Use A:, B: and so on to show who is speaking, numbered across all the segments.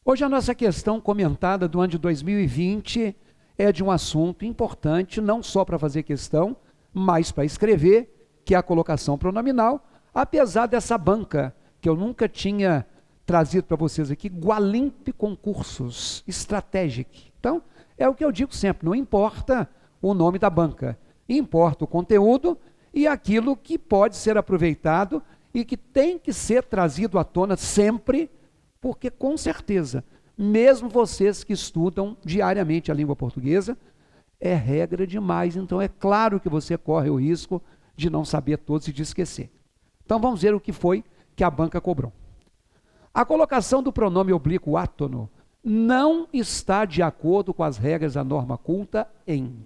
A: Hoje a nossa questão comentada do ano de 2020 é de um assunto importante, não só para fazer questão, mas para escrever, que é a colocação pronominal, apesar dessa banca que eu nunca tinha trazido para vocês aqui, Gualimp Concursos Strategic. Então, é o que eu digo sempre, não importa o nome da banca, importa o conteúdo e aquilo que pode ser aproveitado e que tem que ser trazido à tona sempre, porque com certeza, mesmo vocês que estudam diariamente a língua portuguesa, é regra demais, então é claro que você corre o risco de não saber todos e de esquecer. Então vamos ver o que foi que a banca cobrou. A colocação do pronome oblíquo átono não está de acordo com as regras da norma culta em.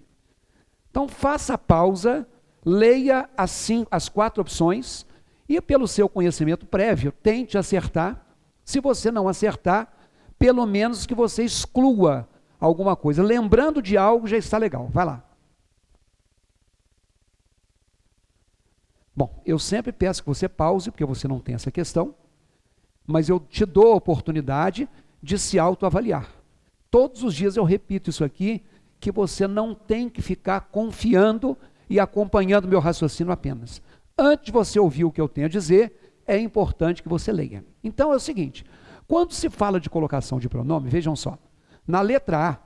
A: Então faça a pausa, leia as 4 opções e pelo seu conhecimento prévio, tente acertar. Se você não acertar, pelo menos que você exclua alguma coisa. Lembrando de algo já está legal. Vai lá. Bom, eu sempre peço que você pause, porque você não tem essa questão, mas eu te dou a oportunidade de se autoavaliar. Todos os dias eu repito isso aqui, que você não tem que ficar confiando e acompanhando meu raciocínio apenas. Antes de você ouvir o que eu tenho a dizer, é importante que você leia. Então é o seguinte, quando se fala de colocação de pronome, vejam só, na letra A,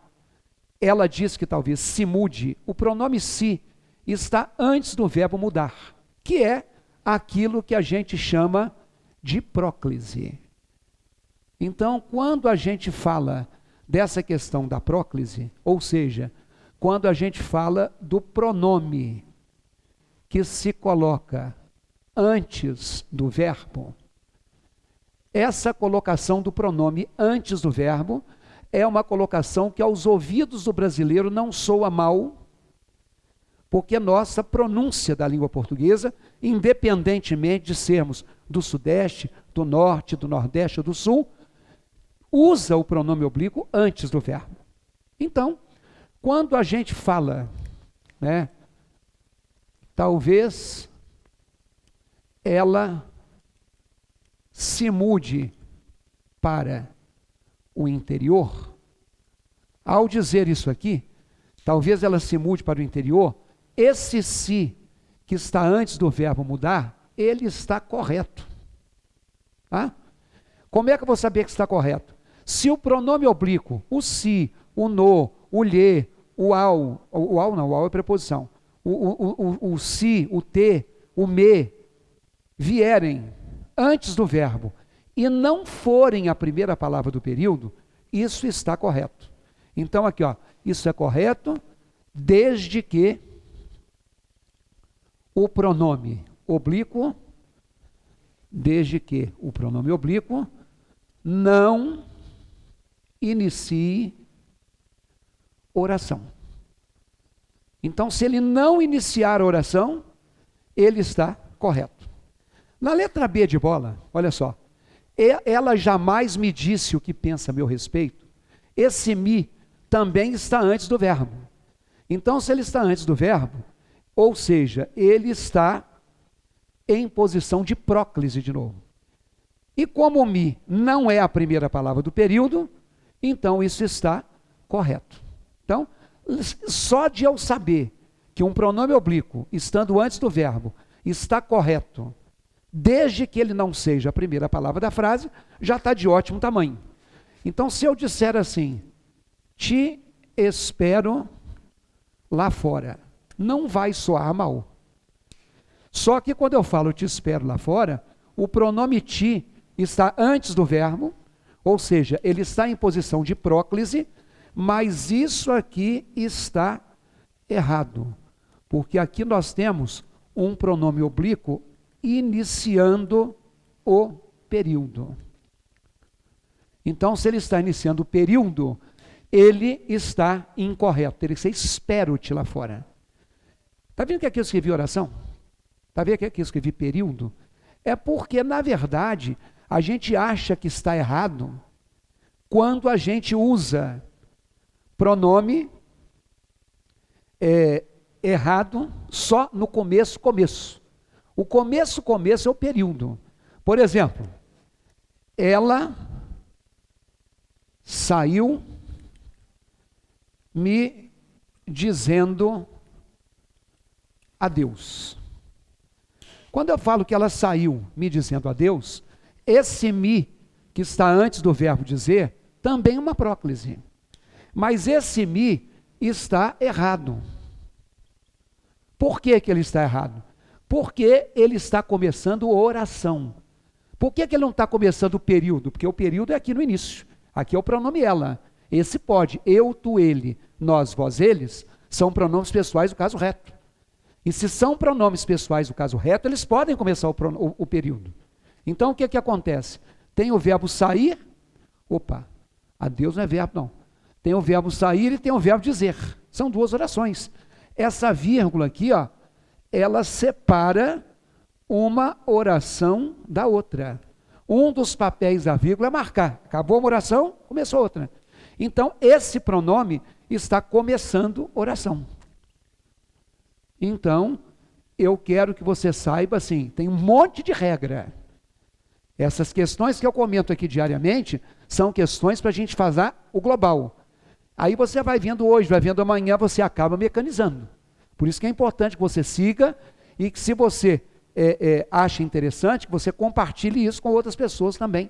A: ela diz que talvez se mude, o pronome se está antes do verbo mudar, que é aquilo que a gente chama de próclise. Então, quando a gente fala dessa questão da próclise, ou seja, quando a gente fala do pronome que se coloca antes do verbo, essa colocação do pronome antes do verbo é uma colocação que aos ouvidos do brasileiro não soa mal, porque nossa pronúncia da língua portuguesa, independentemente de sermos do Sudeste, do Norte, do Nordeste ou do Sul, usa o pronome oblíquo antes do verbo. Então, quando a gente fala, talvez ela se mude para o interior, ao dizer isso aqui, talvez ela se mude para o interior, esse se que está antes do verbo mudar, ele está correto. Tá? Como é que eu vou saber que está correto? Se o pronome oblíquo, o si, o no, o lhe, o ao não, o ao é preposição, o si, o te, o me, vierem antes do verbo e não forem a primeira palavra do período, isso está correto. Então aqui, isso é correto desde que o pronome oblíquo, não inicie oração. Então, se ele não iniciar a oração, ele está correto. Na letra B de bola, olha só, ela jamais me disse o que pensa a meu respeito. Esse me também está antes do verbo. Então, se ele está antes do verbo, ou seja, ele está em posição de próclise de novo. E como o mi não é a primeira palavra do período, então isso está correto. Então, só de eu saber que um pronome oblíquo, estando antes do verbo, está correto, desde que ele não seja a primeira palavra da frase, já está de ótimo tamanho. Então, se eu disser assim, te espero lá fora, não vai soar mal. Só que quando eu falo te espero lá fora, o pronome ti está antes do verbo, ou seja, ele está em posição de próclise, mas isso aqui está errado, porque aqui nós temos um pronome oblíquo iniciando o período. Então, se ele está iniciando o período, ele está incorreto, teria que ser espero-te lá fora. Está vendo que aqui eu escrevi oração? Está vendo que aqui eu escrevi período? É porque, na verdade, a gente acha que está errado quando a gente usa pronome errado só no começo. O começo é o período. Por exemplo, ela saiu me dizendo adeus. Quando eu falo que ela saiu me dizendo adeus, esse me que está antes do verbo dizer, também é uma próclise. Mas esse me está errado. Por que que ele está errado? Porque ele está começando oração. Por que que ele não está começando o período? Porque o período é aqui no início. Aqui é o pronome ela. Esse pode, eu, tu, ele, nós, vós, eles, são pronomes pessoais do caso reto. E se são pronomes pessoais do caso reto, eles podem começar o período. Então o que que acontece? Tem o verbo sair, adeus não é verbo não. Tem o verbo sair e tem o verbo dizer. São duas orações. Essa vírgula aqui, ó, ela separa uma oração da outra. Um dos papéis da vírgula é marcar. Acabou uma oração, começou outra. Então, esse pronome está começando oração. Então, eu quero que você saiba, assim, tem um monte de regra. Essas questões que eu comento aqui diariamente são questões para a gente fazer o global. Aí você vai vendo hoje, vai vendo amanhã, você acaba mecanizando. Por isso que é importante que você siga e que se você acha interessante, que você compartilhe isso com outras pessoas também,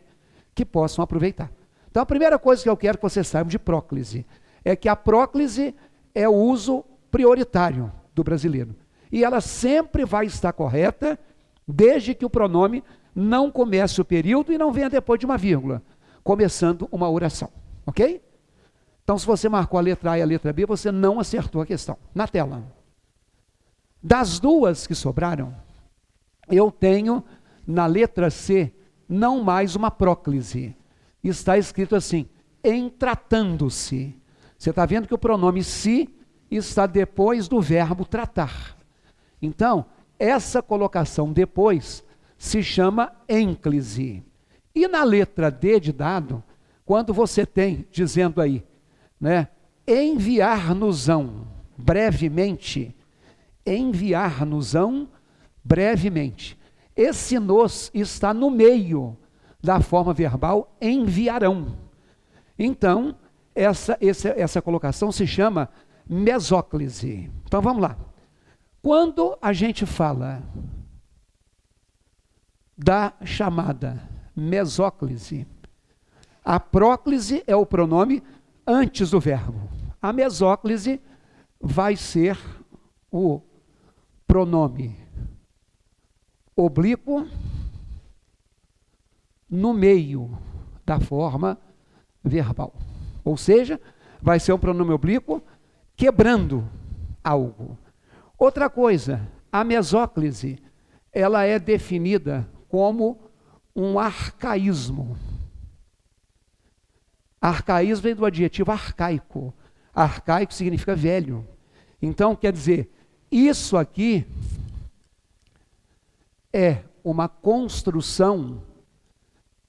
A: que possam aproveitar. Então a primeira coisa que eu quero que você saiba de próclise, é que a próclise é o uso prioritário do brasileiro. E ela sempre vai estar correta, desde que o pronome não comece o período e não venha depois de uma vírgula, começando uma oração, ok? Então, se você marcou a letra A e a letra B, você não acertou a questão. Na tela. Das duas que sobraram, eu tenho na letra C, não mais uma próclise. Está escrito assim, em tratando-se. Você está vendo que o pronome se está depois do verbo tratar. Então, essa colocação depois se chama ênclise. E na letra D de dado, quando você tem, dizendo aí, né, enviar-nos-ão brevemente, enviar-nos-ão brevemente. Esse nos está no meio da forma verbal enviarão. Então, essa colocação se chama mesóclise. Então vamos lá. Quando a gente fala da chamada mesóclise, a próclise é o pronome antes do verbo. A mesóclise vai ser o pronome oblíquo no meio da forma verbal. Ou seja, vai ser um pronome oblíquo quebrando algo. Outra coisa, a mesóclise, ela é definida como um arcaísmo. Arcaísmo vem do adjetivo arcaico. Arcaico significa velho. Então, quer dizer, isso aqui é uma construção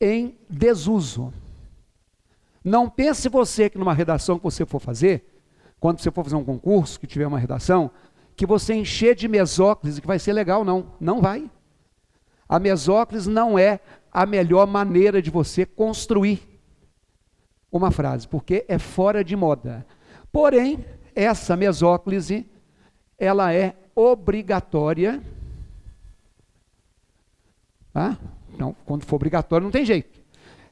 A: em desuso. Não pense você que numa redação que você for fazer, quando você for fazer um concurso, que tiver uma redação, que você encher de mesóclise, que vai ser legal, não. Não vai. A mesóclise não é a melhor maneira de você construir uma frase, porque é fora de moda. Porém, essa mesóclise, ela é obrigatória. Tá? Não, quando for obrigatório, não tem jeito.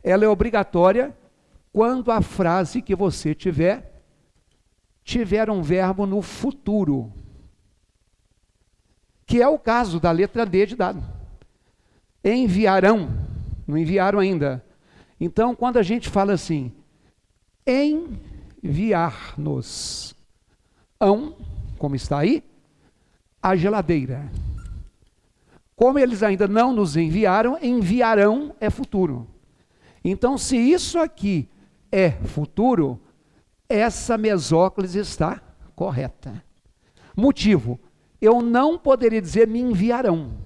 A: Ela é obrigatória quando a frase que você tiver um verbo no futuro, que é o caso da letra D de dado. Enviarão, não enviaram ainda. Então, quando a gente fala assim, enviar-nos, como está aí, a geladeira. Como eles ainda não nos enviaram, enviarão é futuro. Então, se isso aqui é futuro, essa mesóclise está correta. Motivo, eu não poderia dizer me enviarão.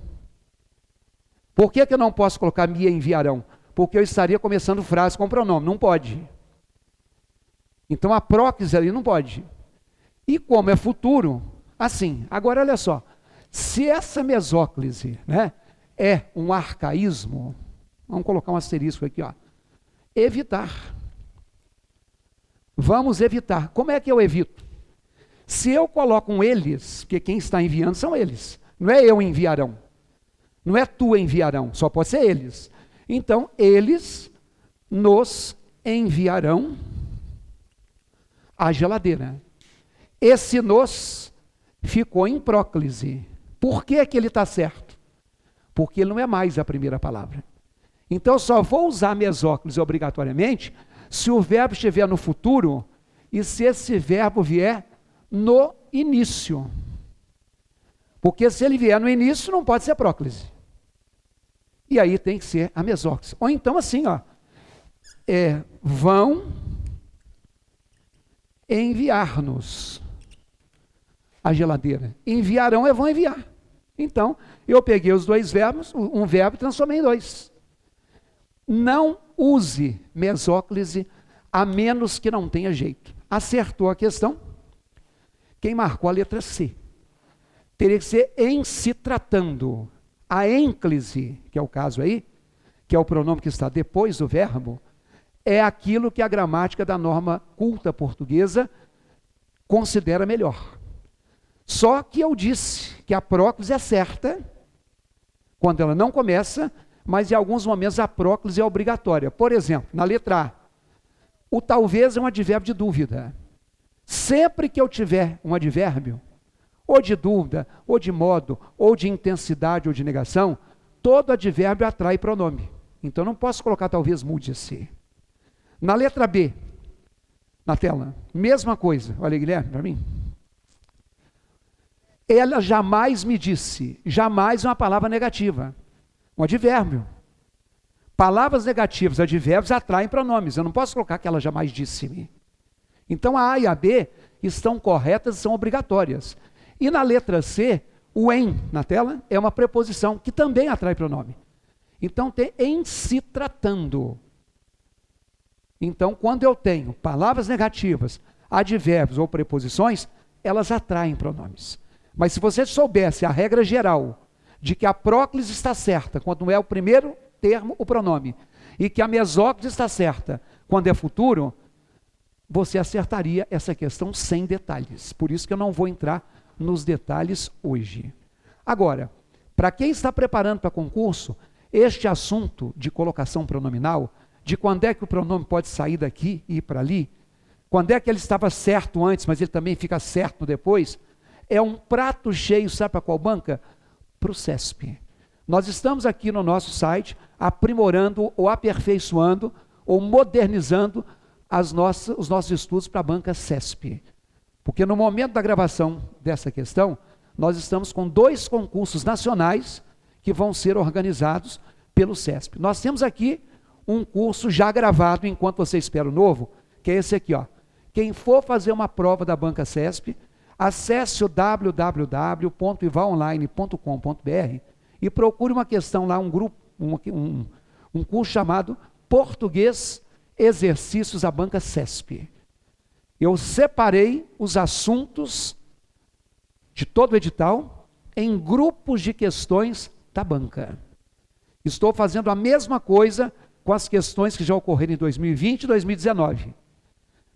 A: Por que eu não posso colocar me enviarão? Porque eu estaria começando frase com pronome, não pode. Então a próclise ali não pode. E como é futuro, assim. Agora olha só, se essa mesóclise, né, é um arcaísmo, vamos colocar um asterisco aqui, ó, evitar. Vamos evitar. Como é que eu evito? Se eu coloco um eles, porque quem está enviando são eles. Não é eu enviarão. Não é tu enviarão, só pode ser eles. Então, eles nos enviarão a geladeira. Esse nos ficou em próclise. Por que que ele está certo? Porque ele não é mais a primeira palavra. Então, eu só vou usar mesóclise obrigatoriamente se o verbo estiver no futuro e se esse verbo vier no início. Porque se ele vier no início, não pode ser próclise. E aí tem que ser a mesóclise. Ou então assim, ó, vão enviar-nos a geladeira. Enviarão vão enviar. Então, eu peguei os dois verbos, um verbo e transformei em dois. Não use mesóclise a menos que não tenha jeito. Acertou a questão? Quem marcou a letra C? Teria que ser em se tratando. A ênclise, que é o caso aí, que é o pronome que está depois do verbo, é aquilo que a gramática da norma culta portuguesa considera melhor. Só que eu disse que a próclise é certa quando ela não começa, mas em alguns momentos a próclise é obrigatória. Por exemplo, na letra A, o talvez é um advérbio de dúvida. Sempre que eu tiver um advérbio, ou de dúvida, ou de modo, ou de intensidade, ou de negação, todo advérbio atrai pronome. Então não posso colocar talvez mude-se. Na letra B, na tela, mesma coisa. Olha, Guilherme, para mim. Ela jamais me disse. Jamais é uma palavra negativa. Um advérbio. Palavras negativas, advérbios, atraem pronomes. Eu não posso colocar que ela jamais disse-me. Então a A e a B estão corretas e são obrigatórias. E na letra C, o em na tela é uma preposição que também atrai pronome. Então tem em se tratando. Então quando eu tenho palavras negativas, advérbios ou preposições, elas atraem pronomes. Mas se você soubesse a regra geral de que a próclise está certa quando é o primeiro termo, o pronome, e que a mesóclise está certa quando é futuro, você acertaria essa questão sem detalhes. Por isso que eu não vou entrar nos detalhes hoje. Agora, para quem está preparando para concurso, este assunto de colocação pronominal, de quando é que o pronome pode sair daqui e ir para ali, quando é que ele estava certo antes, mas ele também fica certo depois, é um prato cheio, sabe para qual banca? Para o CESP. Nós estamos aqui no nosso site aprimorando ou aperfeiçoando ou modernizando os nossos estudos para a banca CESP. Porque no momento da gravação dessa questão, nós estamos com 2 concursos nacionais que vão ser organizados pelo CESP. Nós temos aqui um curso já gravado enquanto você espera o novo, que é esse aqui, ó. Quem for fazer uma prova da banca CESP, acesse o www.ivaonline.com.br e procure uma questão lá, um curso chamado Português Exercícios à Banca CESP. Eu separei os assuntos de todo o edital em grupos de questões da banca. Estou fazendo a mesma coisa com as questões que já ocorreram em 2020 e 2019.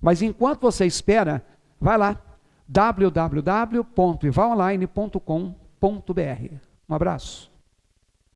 A: Mas enquanto você espera, vai lá, www.ivaonline.com.br. Um abraço.